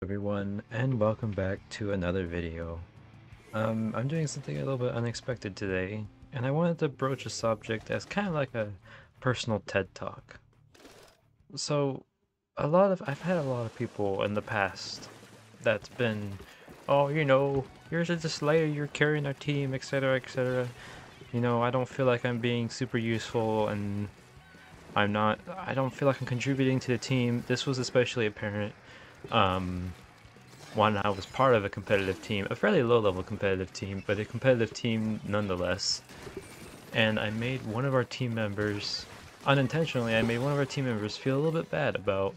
Everyone, and welcome back to another video. I'm doing something a little bit unexpected today, and I wanted to broach a subject as kind of like a personal TED Talk. So, I've had a lot of people in the past that's been, oh, you're just a Slayer, you're carrying our team, etc., etc. I don't feel like I'm being super useful, and I don't feel like I'm contributing to the team. This was especially apparent. Um, One, I was part of a competitive team, a fairly low-level competitive team, but a competitive team nonetheless. And I made one of our team members, unintentionally, I made one of our team members feel a little bit bad about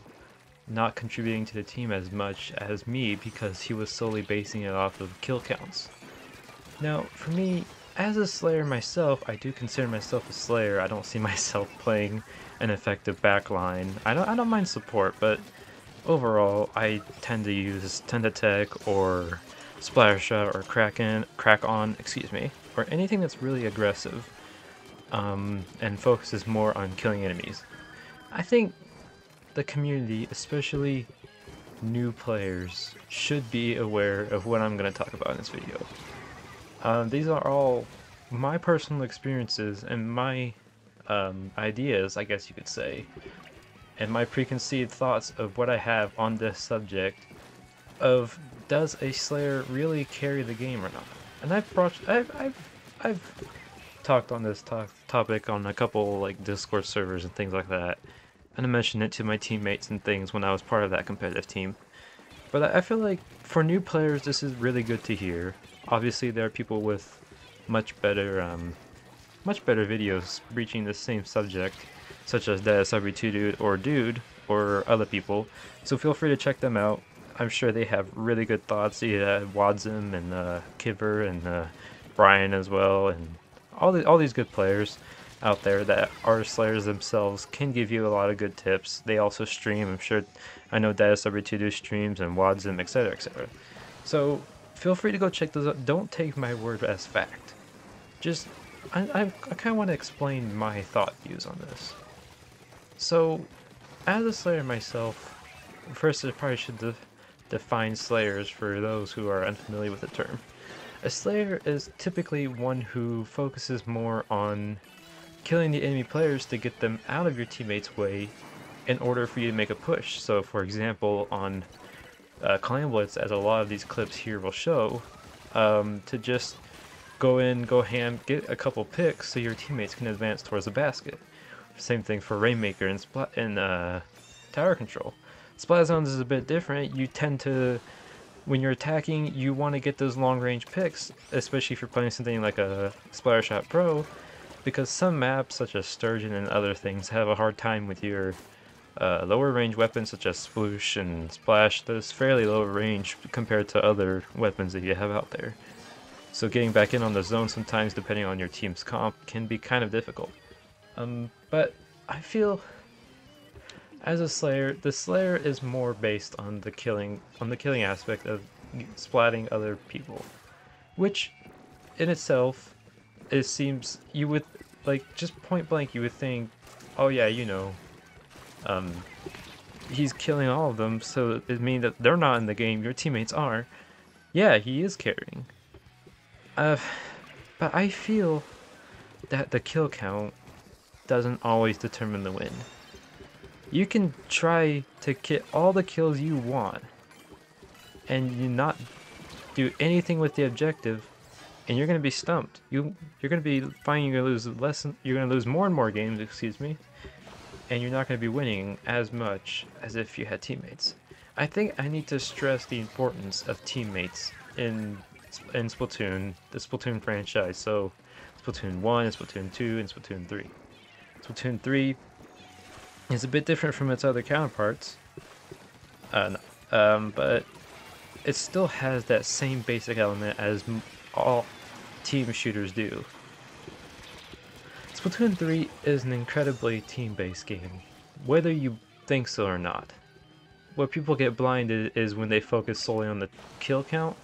not contributing to the team as much as me because he was solely basing it off of kill counts. Now, for me, as a Slayer myself, I do consider myself a Slayer. I don't see myself playing an effective backline. I don't mind support, but overall, I tend to use Tech or Splasha or Crack On, excuse me, or anything that's really aggressive, and focuses more on killing enemies. I think the community, especially new players, should be aware of what I'm going to talk about in this video. These are all my personal experiences and my ideas, I guess you could say, and my preconceived thoughts of what I have on this subject of does a Slayer really carry the game or not? And I've talked on this topic on a couple like Discord servers and things like that, and I mentioned it to my teammates and things when I was part of that competitive team. But I feel like for new players, this is really good to hear. Obviously, there are people with much better much better videos reaching the same subject, such as DSW2 or other people. So feel free to check them out. I'm sure they have really good thoughts. Yeah, Wadzim and Kiver and Brian as well, and all these good players out there that are Slayers themselves can give you a lot of good tips. They also stream. I know DSW2 streams and Wadzim, etc., etc. So feel free to go check those out. Don't take my word as fact. Just I kind of want to explain my thought views on this. So, as a Slayer myself, first I probably should define Slayers for those who are unfamiliar with the term. A Slayer is typically one who focuses more on killing the enemy players to get them out of your teammate's way in order for you to make a push. So, for example, on Clan Blitz, as a lot of these clips here will show, to just go in, go ham, get a couple picks so your teammates can advance towards the basket. Same thing for Rainmaker and Tower Control. Splat Zones is a bit different. You tend to, when you're attacking, you want to get those long range picks, especially if you're playing something like a Splattershot Pro, because some maps, such as Sturgeon and other things, have a hard time with your lower range weapons such as Sploosh and Splash. That's fairly low range compared to other weapons that you have out there. So getting back in on the zone sometimes, depending on your team's comp, can be kind of difficult. But I feel as a Slayer, the Slayer is more based on the killing aspect of splatting other people, which in itself, it seems you would like just point blank you would think, oh yeah, he's killing all of them, so it means that they're not in the game. Your teammates are. Yeah, he is carrying. But I feel that the kill count doesn't always determine the win. You can try to get all the kills you want, and you not do anything with the objective, and you're gonna be stumped. You're gonna be finding you're gonna lose more and more games, excuse me, and you're not gonna be winning as much as if you had teammates. I think I need to stress the importance of teammates in Splatoon, the Splatoon franchise. So Splatoon 1, Splatoon 2, and Splatoon 3. Splatoon 3 is a bit different from its other counterparts, but it still has that same basic element as all team shooters do. Splatoon 3 is an incredibly team-based game, whether you think so or not. Where people get blinded is when they focus solely on the kill count,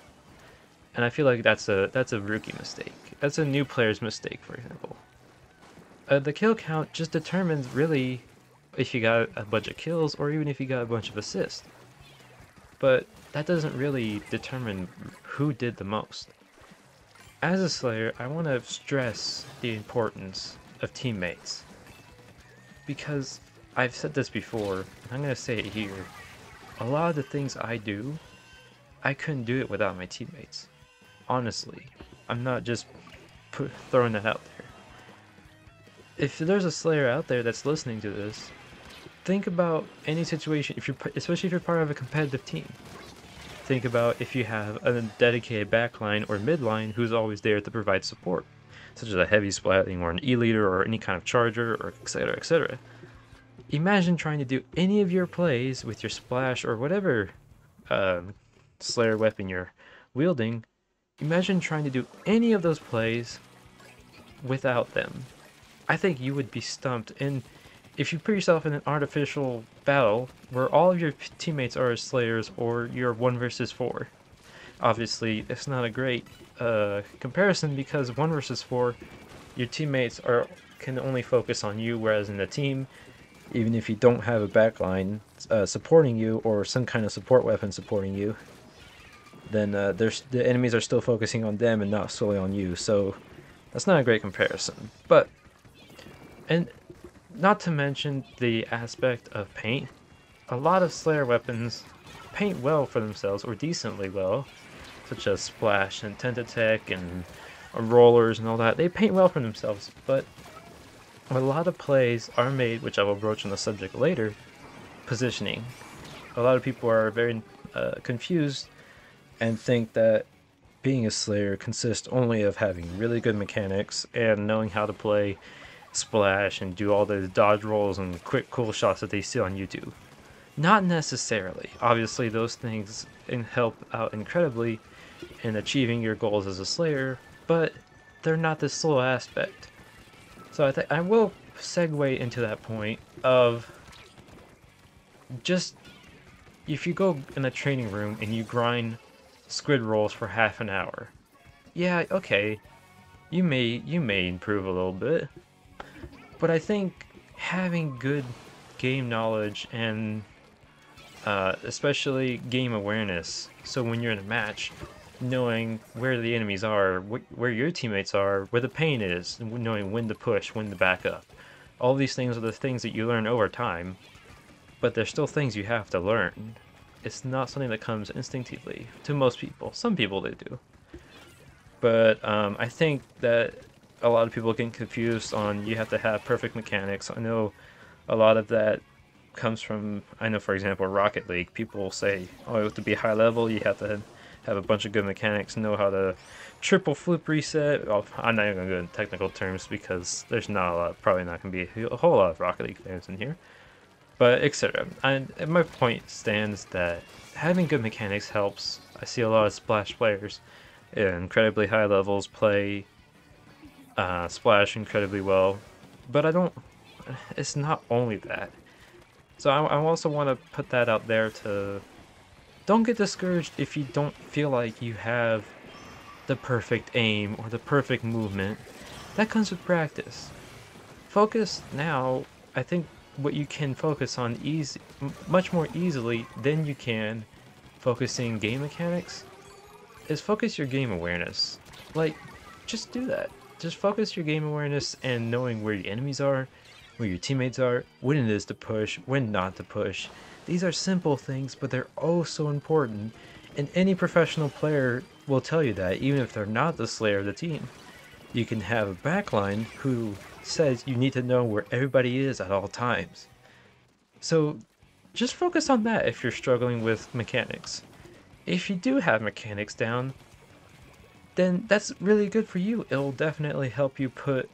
and I feel like that's a rookie mistake. That's a new player's mistake, for example. The kill count just determines really if you got a bunch of kills or even if you got a bunch of assists. But that doesn't really determine who did the most. As a Slayer, I want to stress the importance of teammates. Because I've said this before, and I'm going to say it here. A lot of the things I do, I couldn't do it without my teammates. Honestly, I'm not just throwing that out there. If there's a Slayer out there that's listening to this, think about any situation, especially if you're part of a competitive team. Think about if you have a dedicated backline or midline who's always there to provide support, such as a heavy splatting or an E-leader or any kind of charger, or etc, etc. Imagine trying to do any of your plays with your splash or whatever Slayer weapon you're wielding. Imagine trying to do any of those plays without them. I think you would be stumped, and if you put yourself in an artificial battle where all of your teammates are Slayers or you're 1 versus 4, obviously it's not a great comparison, because 1 versus 4, your teammates can only focus on you, whereas in a team, even if you don't have a backline supporting you or some kind of support weapon supporting you, then the enemies are still focusing on them and not solely on you. So that's not a great comparison. But, and not to mention the aspect of paint, a lot of Slayer weapons paint well for themselves, or decently well, such as Splash and Tentatek and Rollers and all that. They paint well for themselves, but a lot of plays are made, which I will broach on the subject later, positioning. A lot of people are very confused and think that being a Slayer consists only of having really good mechanics and knowing how to play Splash and do all those dodge rolls and quick cool shots that they see on YouTube. Not necessarily. Obviously those things help out incredibly in achieving your goals as a Slayer, but they're not the sole aspect. So I will segue into that point of just, if you go in a training room and you grind squid rolls for half an hour, yeah, okay, you may improve a little bit, but I think having good game knowledge and especially game awareness, so when you're in a match, knowing where the enemies are, where your teammates are, where the pain is, and knowing when to push, when to back up. All these things are the things that you learn over time, but they're still things you have to learn. It's not something that comes instinctively to most people. Some people they do. But I think that a lot of people get confused on you have to have perfect mechanics. I know a lot of that comes from, I know for example Rocket League, people say, oh, you have to be high level, you have to have a bunch of good mechanics, know how to triple flip reset. Well, I'm not even going to go into technical terms because there's not a lot, probably not going to be a whole lot of Rocket League fans in here. But etc. And my point stands that having good mechanics helps. I see a lot of Splash players in incredibly high levels play Splash incredibly well, but it's not only that. So I also want to put that out there to, don't get discouraged if you don't feel like you have the perfect aim or the perfect movement. That comes with practice. Focus now, I think what you can focus on much more easily than you can focusing game mechanics is focus your game awareness. Like, just do that. Just focus your game awareness and knowing where your enemies are, where your teammates are, when it is to push, when not to push. These are simple things, but they're oh so important, and any professional player will tell you that, even if they're not the Slayer of the team. You can have a backline who says you need to know where everybody is at all times. So just focus on that if you're struggling with mechanics. If you do have mechanics down, then that's really good for you. It'll definitely help you put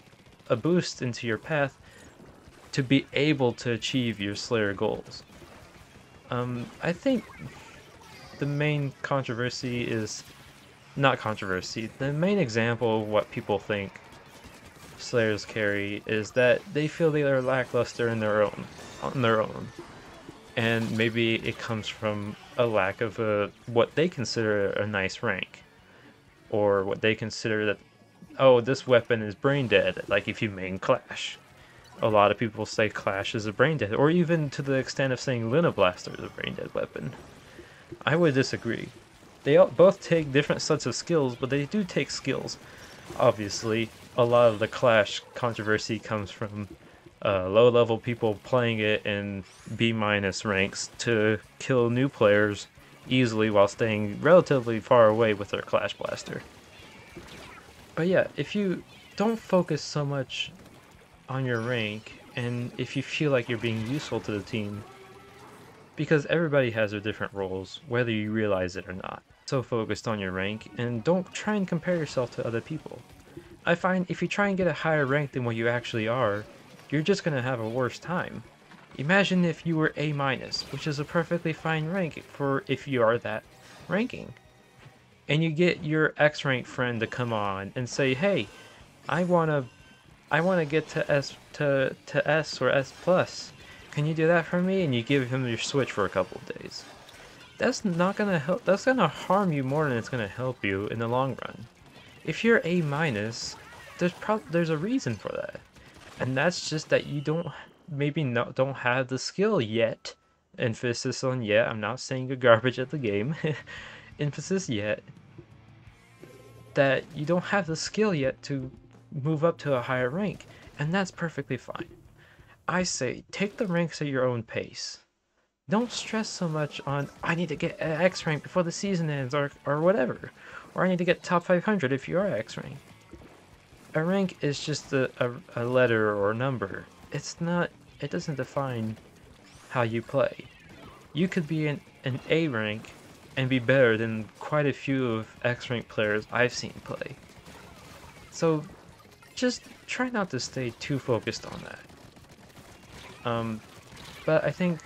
a boost into your path to be able to achieve your Slayer goals. I think the main controversy is, not controversy, the main example of what people think Slayers carry is that they feel they are lackluster on their own. And maybe it comes from a lack of what they consider a nice rank. Or what they consider that, oh, this weapon is brain dead, like if you main Clash. A lot of people say Clash is a brain dead, or even to the extent of saying Luna Blaster is a brain dead weapon. I would disagree. They both take different sets of skills, but they do take skills. Obviously, a lot of the Clash controversy comes from low-level people playing it in B- ranks to kill new players easily while staying relatively far away with their Clash Blaster. But yeah, if you don't focus so much on your rank, and if you feel like you're being useful to the team, because everybody has their different roles, whether you realize it or not. So focused on your rank, and don't try and compare yourself to other people. I find if you try and get a higher rank than what you actually are, you're just gonna have a worse time. Imagine if you were A-, which is a perfectly fine rank for if you are that ranking. And you get your X rank friend to come on and say, "Hey, I wanna get to S or S plus. Can you do that for me?" And you give him your Switch for a couple of days. That's not gonna help. That's gonna harm you more than it's gonna help you in the long run. If you're A-, there's a reason for that, and that's just that you don't don't have the skill yet. Emphasis on yet. I'm not saying you're garbage at the game. Emphasis yet. That you don't have the skill yet to move up to a higher rank, and that's perfectly fine. I say take the ranks at your own pace. Don't stress so much on I need to get X rank before the season ends or whatever, or I need to get top 500 if you are X rank. A rank is just a letter or a number. It doesn't define how you play. You could be an A rank and be better than quite a few of X rank players I've seen play. So just try not to stay too focused on that. But I think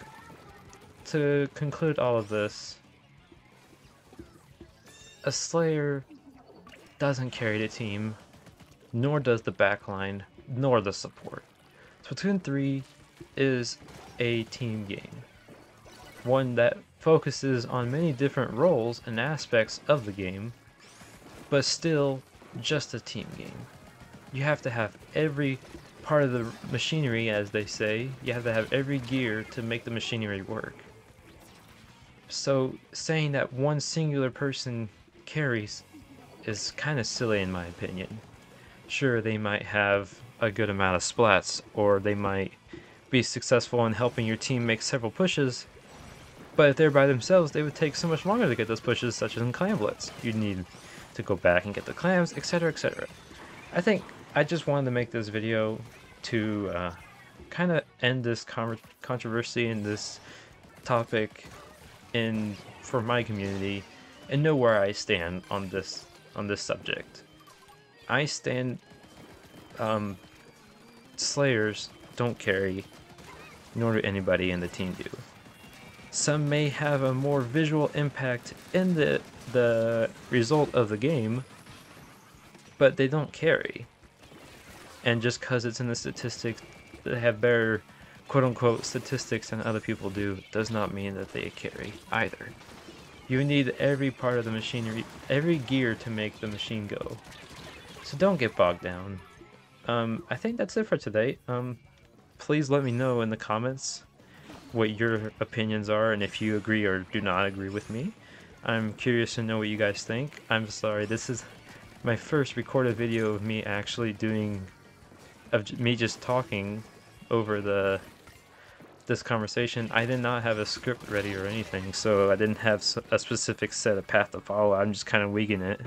to conclude all of this, a Slayer doesn't carry the team, nor does the backline, nor the support. Splatoon 3 is a team game, one that focuses on many different roles and aspects of the game, but still just a team game. You have to have every part of the machinery, as they say. You have to have every gear to make the machinery work. So saying that one singular person carries is kind of silly in my opinion. Sure, they might have a good amount of splats, or they might be successful in helping your team make several pushes, but if they're by themselves, they would take so much longer to get those pushes, such as in clamblets. You'd need to go back and get the clams, etc, etc. I think I just wanted to make this video to kind of end this controversy and this topic for my community, and know where I stand on this subject. I stand Slayers don't carry, nor do anybody in the team do. Some may have a more visual impact in the result of the game, but they don't carry. And just because it's in the statistics, they have better quote-unquote statistics than other people do, does not mean that they carry either. You need every part of the machinery, every gear to make the machine go. So don't get bogged down. I think that's it for today. Please let me know in the comments what your opinions are and if you agree or do not agree with me. I'm curious to know what you guys think. I'm sorry, this is my first recorded video of me actually me just talking over this conversation. I did not have a script ready or anything, so I didn't have a specific set of path to follow. I'm just kind of winging it.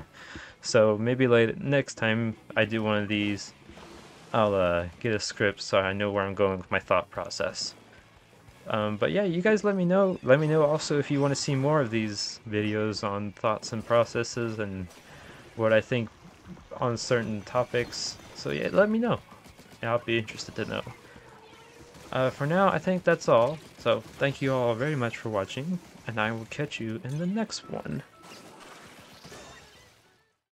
So maybe next time I do one of these, I'll get a script so I know where I'm going with my thought process. But yeah, you guys let me know. Let me know also if you want to see more of these videos on thoughts and processes and what I think on certain topics. So yeah, let me know. I'll be interested to know. For now, I think that's all. So thank you all very much for watching, and I will catch you in the next one.